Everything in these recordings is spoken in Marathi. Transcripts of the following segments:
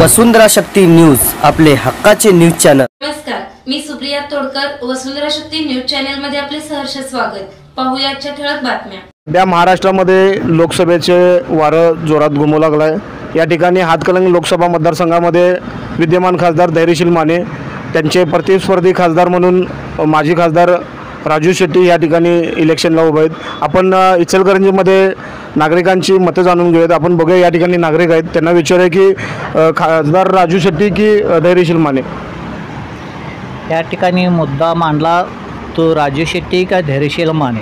वसुंधरा शक्ती न्यूज, आपले हक्काचे न्यूज चॅनल। नमस्कार, मी सुप्रिया तोडकर, वसुंधरा शक्ती न्यूज चॅनल मध्ये आपले सहर्ष स्वागत। पाहूया आजच्या ठळक बातम्या। सध्या महाराष्ट्रामध्ये लोकसभेचे वारं जोरात घुमू लागलाय। या ठिकाणी हातकणंगले लोकसभा मतदारसंघामध्ये विद्यमान खासदार धैर्यशील माने, त्यांचे प्रतिस्पर्धी खासदार म्हणून माजी खासदार राजू शेट्टी या ठिकाणी इलेक्शनला उभे आहेत। आपण इचलकरंजीमध्ये नागरिकांची मतं जाणून घेऊयात। आपण बघूया या ठिकाणी नागरिक आहेत, त्यांना विचारूया की खासदार राजू शेट्टी की धैर्यशील माने। या ठिकाणी मुद्दा मांडला तो राजू शेट्टी का धैर्यशील माने,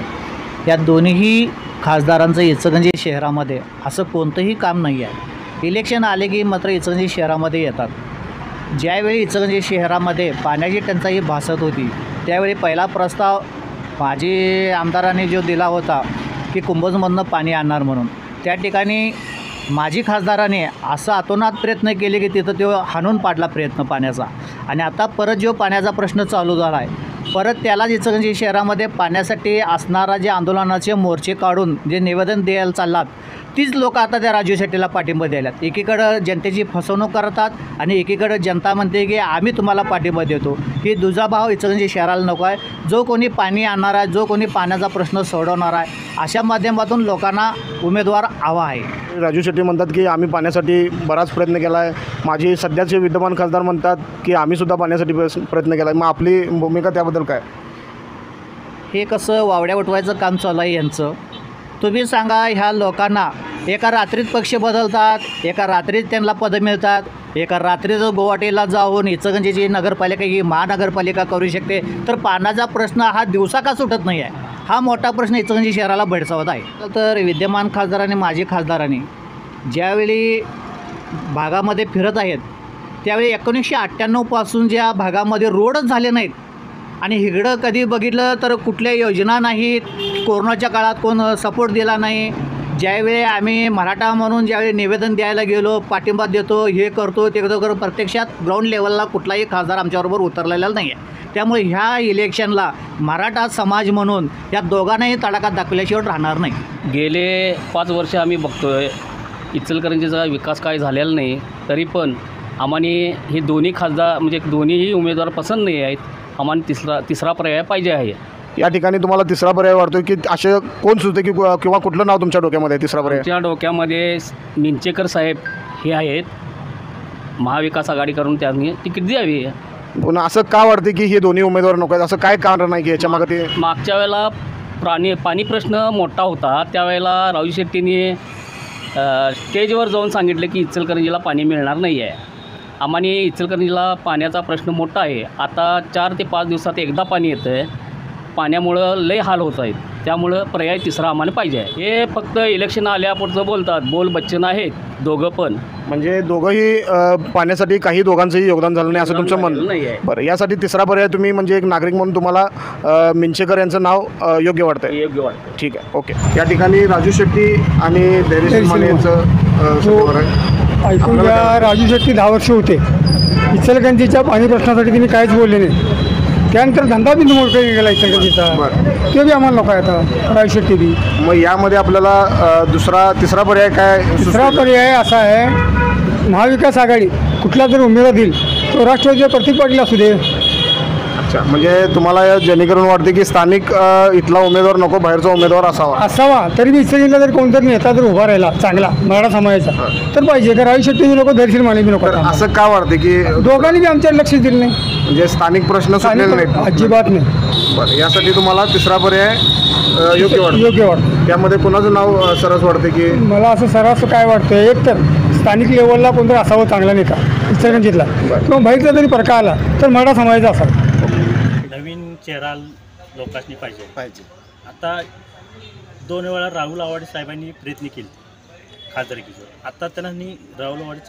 या दोन्ही खासदारांचं इचलकरंजी शहरामध्ये असं कोणतंही काम नाही आहे। इलेक्शन आले की मात्र इचलकरंजी शहरामध्ये येतात। ज्यावेळी इचलकरंजी शहरामध्ये पाण्याची टंचाई भासत होती त्यावेळी पहिला प्रस्ताव माजी आमदारांनी जो दिला होता की कुंभजमधनं पाणी आणणार म्हणून, त्या ठिकाणी माजी खासदाराने असं अतोनात प्रयत्न केले की तिथं तो हाणून पाडला प्रयत्न पाण्याचा। आणि आता परत जो पाण्याचा प्रश्न चालू झाला आहे, परत त्यालाच इचलकरंजी शहरामध्ये पाण्यासाठी असणारा जे आंदोलनाचे मोर्चे काढून जे निवेदन द्यायला चाललात, तीच लोक आता त्या राजू शेट्टीला पाठिंबा द्यायलात। एकीकडं जनतेची फसवणूक करतात आणि एकीकडं जनता म्हणते की आम्ही तुम्हाला पाठिंबा देतो। ही दुजाभाव इचलकरंजी शहराला नको आहे। जो कोणी पाणी आणणार आहे, जो कोणी पाण्याचा प्रश्न सोडवणार आहे, अशा माध्यमातून लोकांना उमेदवार हवा आहे। राजू शेट्टी म्हणतात की आम्ही पाण्यासाठी बराच प्रयत्न केला आहे। माझे सध्याचे विद्यमान खासदार म्हणतात की आम्ही सुद्धा पाण्यासाठी प्रयत्न केला आहे। मग आपली भूमिका त्याबद्दल काय? हे कसं वावड्या उठवायचं काम चालू आहे यांचं। तुम्ही सांगा, ह्या लोकांना एका रात्रीत पक्ष बदलतात, एका रात्रीत त्यांना पदं मिळतात, एका रात्रीत गुवाहाटीला जाऊन इचलकरंजीची नगरपालिका ही महानगरपालिका करू शकते, तर पाण्याचा प्रश्न हा दिवसा का सुटत नाही आहे? हा मोठा प्रश्न इचलकरंजी शहराला भेडसावत आहे। तर विद्यमान खासदारांनी माजी खासदारांनी ज्यावेळी भागामध्ये फिरत आहेत त्यावेळी 1998 पासून ज्या भागामध्ये रोडच झाले नाहीत आणि इकडं कधी बघितलं तर कुठल्या योजना नाहीत, कोरोनाच्या काळात कोण सपोर्ट दिला नाही। ज्यावेळी आम्ही मराठा म्हणून ज्यावेळी निवेदन द्यायला गेलो, पाठिंबा देतो, हे करतो ते करतो, प्रत्यक्षात ग्राउंड लेवलला कुठलाही खासदार आमच्याबरोबर उतरलेला नाही आहे। त्यामुळे ह्या इलेक्शनला मराठा समाज म्हणून या दोघांनाही तडाखा दाखवल्याशिवाय राहणार नाही। गेले 5 वर्ष आम्ही बघतोय इचलकरंजीचा विकास काय झालेला नाही, तरी पण आम्हाला हे दोन्ही खासदार म्हणजे दोन्हीही उमेदवार पसंत नाही आहेत। आम्हाला तिसरा पर्याय पाहिजे आहे। या ठिकाणी तुम्हाला तिसरा पर्याय वाटतो की असे कोण सुचते की किंवा कुठलं नाव तुमच्या डोक्यामध्ये तिसरा पर्याय? तुमच्या डोक्यामध्ये निंचेकर साहेब हे आहेत, महाविकास आघाडी करून त्यांनी तिकीट द्यावी। पण असं का वाटते की हे दोन्ही उमेदवार नको आहेत? असं काय कारण नाही की याच्या मागे ते? मागच्या वेळेला पाणी प्रश्न मोठा होता, त्यावेळेला राजू शेट्टींनी स्टेजवर जाऊन सांगितलं की इचलकरंजीला पाणी मिळणार नाही आहे। आम्हाला इचलकरंजीला पाण्याचा प्रश्न मोठा आहे। आता 4 ते 5 दिवसात एकदा पाणी येतं आहे, पाण्यामुळं लय हाल होत आहेत। त्यामुळं पर्याय तिसरा आम्हाला पाहिजे आहे। हे फक्त इलेक्शन आल्यापुरतं बोलतात, बोल बच्चन आहेत दोघं पण, म्हणजे दोघंही पाण्यासाठी काही दोघांचंही योगदान झालं नाही असं तुमचं म्हणणं नाही आहे। बरं, यासाठी तिसरा पर्याय तुम्ही म्हणजे एक नागरिक म्हणून तुम्हाला मिंचेकर यांचं नाव योग्य वाटतं? योग्य वाटतं। ठीक आहे, ओके। या ठिकाणी राजू शेट्टी आणि धैर्यशील माने यांचं ऐकून घ्या। राजू शेट्टी 10 वर्ष होते इचलकरंजीच्या पाणी प्रश्नासाठी, त्यांनी काहीच बोलले नाही। त्यानंतर धंदा बी मोठा गेला इचलकरंजीचा, ते बी आम्हाला नको आहे आता राजू शेट्टी बी। मग यामध्ये आपल्याला तिसरा पर्याय काय? तिसरा पर्याय असा आहे, महाविकास आघाडी कुठला जर उमेदवार देईल तो राष्ट्रवादीचा प्रतीक पाटील असू दे। अच्छा, म्हणजे तुम्हाला जेणेकरून वाटते की स्थानिक इथला उमेदवार नको, बाहेरचा उमेदवार असावा। तरी बी इचलकरंजीला जर कोणतरी नेता जर उभा राहिला चांगला मराठा समाजाचा तर पाहिजे, का राजू शेट्टी बी नको, धैर्यशील माने बी नको। असं का वाटते की दोघांनी बी आमच्याकडे लक्ष दिलं नाही, म्हणजे स्थानिक प्रश्न सुटलेले नाहीत? अजिबात नाही। बरं, यासाठी तुम्हाला तिसरा पर्याय योग्य वाटतं? त्यामध्ये कोणाचं नाव सरस वाटते की? मला असं सरस काय वाटतं, एक तर स्थानिक लेवलला कोणतरी असावं चांगला नेता इचलकरंजीतला, किंवा बाहेरचा जरी प्रकार आला तर मराठा समाजाचा असावा। नवीन चेहरा लोकांनी पाहिजे। आता 2 वेळा राहुल आवाडे साहेबांनी प्रयत्न केले खासदारकीचं, आता त्यांनी राहुल आवाडे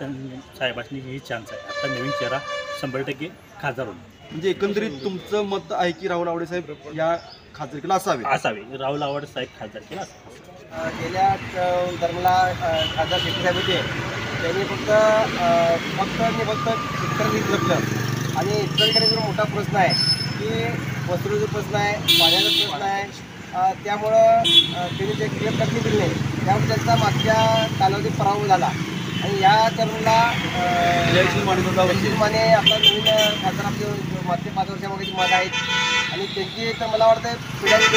साहेबांनी ही चान्स आहे। आता नवीन चेहरा 100% खासदार होईल। म्हणजे एकंदरीत तुमचं मत आहे की राहुल आवाडे साहेब या खासदारकीला असावे? राहुल आवाडे साहेब खासदारकीला असावे। गेल्या धर्मला खासदार शेट्टी साहेब होते, त्यांनी फक्त शेतकऱ्यांनी जपलं। आणि इचलकरंजीचा मोठा प्रश्न आहे की वस्त्रोद्योग प्रश्न आहे, पाण्याचा प्रश्न आहे, त्यामुळं त्यांनी जे क्लिअर करणे दिले नाही, त्यामुळे त्यांचा मागच्या कालावधीत पराभव झाला। आणि या तरुणाला जयश्री माने आपला नवीन खासदार आपले मागचे 5 वर्षामध्ये मत आहेत आणि त्यांची तर मला वाटतं पिढ्या 25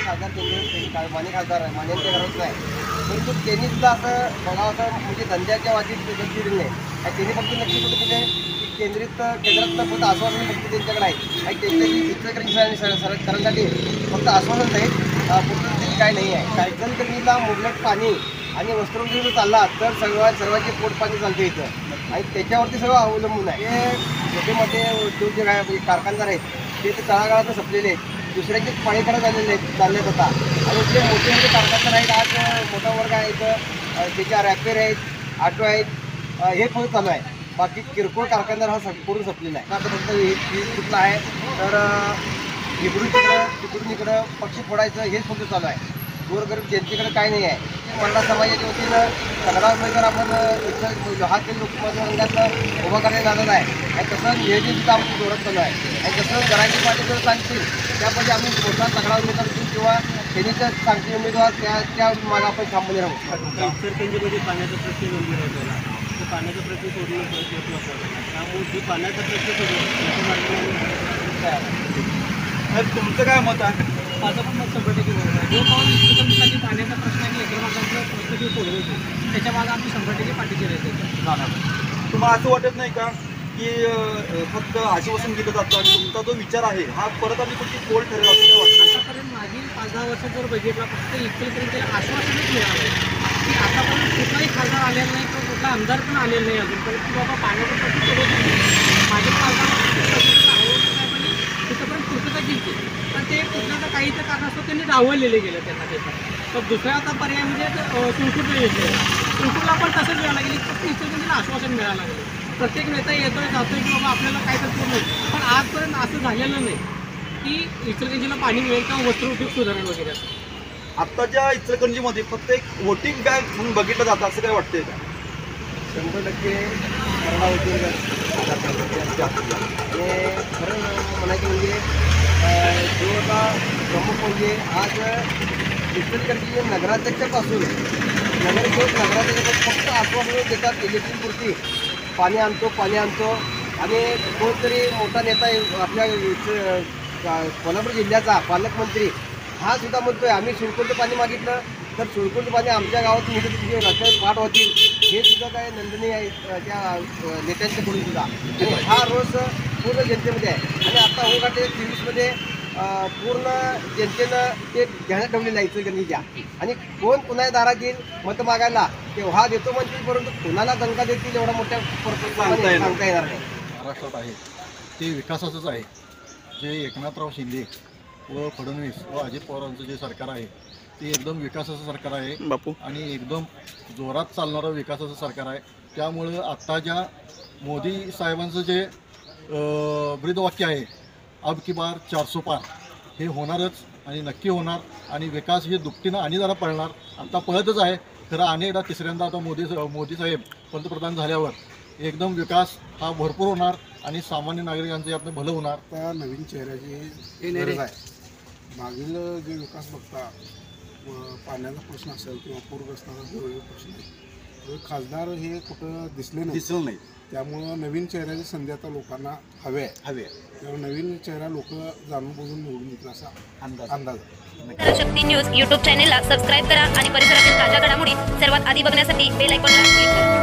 खासदार त्यांचे माने खासदार मान्यांच्या घरात नाही, परंतु त्यांनी सुद्धा असं बघावं असं म्हणजे धंद्याच्या वाटीत लक्ष दिलं नाही आणि त्यांनी फक्त नक्की कुठे कुठे केंद्रात फक्त आश्वासन फक्त त्यांच्याकडे आहे आणि त्यांच्याशी इचलकरंजी करण्यासाठी फक्त आश्वासन नाही, पुढचं काय नाही आहे. इचलकरंजीला मुबलक पाणी आणि वस्त्रोद्योग चालला तर सर्वांचे पोट पाणी चालतं इथं आणि त्याच्यावरती सगळं अवलंबून आहे. हे मोठे मोठे उद्योग जे आहे म्हणजे कारखानदार आहेत ते तर तळागाळात संपलेले आहेत, दुसऱ्यांचे पाणीकडे चाललेत आता आणि जे मोठे मोठे कारखानदार आहेत आज मोठा वर्ग आहे इथं त्याच्या रॅपेर आहेत ऑटो आहेत हे फक्त चालू आहे. बाकी किरकोळ कारखानदार हा पूर्ण संपलेला आहे. आता फक्त वीज कुठला आहे तर तिकडून इकडं पक्षी फोडायचं हेच फक्त चालू आहे. गोरगरीब जनतेकडे काय नाही आहे. मराठा समाजाच्या वतीनं सगळा उमेदवार आपण हा केंद्र लोकमतदारांना उभा करण्यात आलेला आहे आणि तसं नियोजनसुद्धा आमची जोरात चालू आहे आणि तसं घराची पाठी जर सांगतील त्यामध्ये आम्ही मोठा तगडा उमेदवार देऊ किंवा त्यांनी जर सांगतील उमेदवार त्या मागे आपण थांबले राहू. इचलकरंजीमध्ये पाण्याचा प्रश्न गंभीर आहे पहिला, तर पाण्याचा प्रश्न सोडून त्यामुळे ते पाण्याचा प्रश्न तुमचं काय मत आहे? माझं पण मत 100% बरोबर आहे. जो पाऊस इचलकरंजीसाठी पाण्याचा प्रश्न आणि लेकरबाळांचा प्रश्न जो सोडवतो त्याच्या मागे आम्ही 100% पाठीशी राहतो. तुम्हाला असं वाटत नाही का की फक्त आश्वासन दिलं जातं आणि तुमचा जो विचार आहे हा परत आम्ही कुठे पोल ठरेल असं काय वाटतं? आतापर्यंत मागील 5-10 वर्षात जर बघितला फक्त इचलकरंजीला आश्वासनच मिळालं की आतापर्यंत कुठलाही खासदार आलेला नाही किंवा कुठला आमदार पण आलेला नाही अजूनपर्यंत की बाबा पाण्याचा प्रश्न सोडवतो. मागील 5-10 तिथंपर्यंत पूर्तता केली पण ते कुठलं काही तर कारणास्तव त्यांनी डावललेले गेलं त्यांना त्याचं. तर दुसरा आता पर्याय म्हणजे तुळकूरला येतो. तुळकूरला पण तसंच मिळायला गेली फक्त इचलकरंजीला आश्वासन मिळायला लागलं. प्रत्येक नेता येतोय जातोय की बाबा आपल्याला काय तर पूर्ण पण आजपर्यंत असं झालेलं नाही की इचलकरंजीला पाणी मिळेल किंवा वस्त्रोद्योग सुधारेल वगैरे असं. आत्ताच्या इचलकरंजीमध्ये फक्त एक वोटिंग बँक म्हणून बघितलं जातं असं काय वाटतंय का? 100% मराठा उद्योग आणि खरं म्हणायचं म्हणजे जो आता प्रमुख म्हणजे आज इचलकरंजी नगराध्यक्षापासून नगराध्यक्ष फक्त आश्वासन देतात इलेक्शनपुरती पाणी आणतो आणि कोणतरी मोठा नेता आपल्या कोल्हापूर जिल्ह्याचा पालकमंत्री हा सुद्धा म्हणतोय आम्ही शुल्कचं पाणी मागितलं तर शुल्कचं पाणी आमच्या गावात निघत रस्त्यात पाठ होतील हे सुद्धा काय नंदनीय आहे त्या नेत्यांच्याकडून सुद्धा आणि हा रोष पूर्ण जनतेमध्ये आहे आणि आता होगाटे 23मध्ये पूर्ण जनतेनं ते ध्यानात ठेवलेलं आहे इचलकरंजीच्या आणि कोण कुणाच्या दारात येईल मतं मागायला तेव्हा देतो म्हणतील परंतु कुणाला दंगा देतील एवढा मोठ्या सांगता येणार नाही. महाराष्ट्रात आहे ते विकासाचंच आहे. जे एकनाथराव शिंदे व फडणवीस व अजित पवारांचं जे सरकार आहे ते एकदम विकासाचं सरकार आहे बापू आणि एकदम जोरात चालणारं विकासाचं सरकार आहे. त्यामुळं आत्ता ज्या मोदी साहेबांचं जे ब्रीदवाक्य आहे अब की बार 400 पार हे होणारच आणि नक्की होणार आणि विकास हे दुपटीनं आणि जरा पळणार. आता पळतच आहे खरं अनेकदा तिसऱ्यांदा आता मोदी साहेब पंतप्रधान झाल्यावर एकदम विकास हा भरपूर होणार आणि सामान्य नागरिकांचं यातनं भलं होणार. त्या नवीन चेहऱ्याची गरज आहे. मागील जे विकास बघता पाण्याचा प्रश्न असेल किंवा पूरग्रस्तांचा जो प्रश्न आहे खासदार हे कुठं दिसलं नाही. त्यामुळं नवीन चेहऱ्याची संधी आता लोकांना हवे त्यामुळे नवीन चेहरा लोक जाणून बघून निवडून येतील असा अंदाज. शक्ती न्यूज यूट्यूब चॅनेलला सबस्क्राईब करा आणि परिसरातील ताज्या घडामोडी सर्वात आधी बघण्यासाठी बेल आयकॉनला क्लिक करा.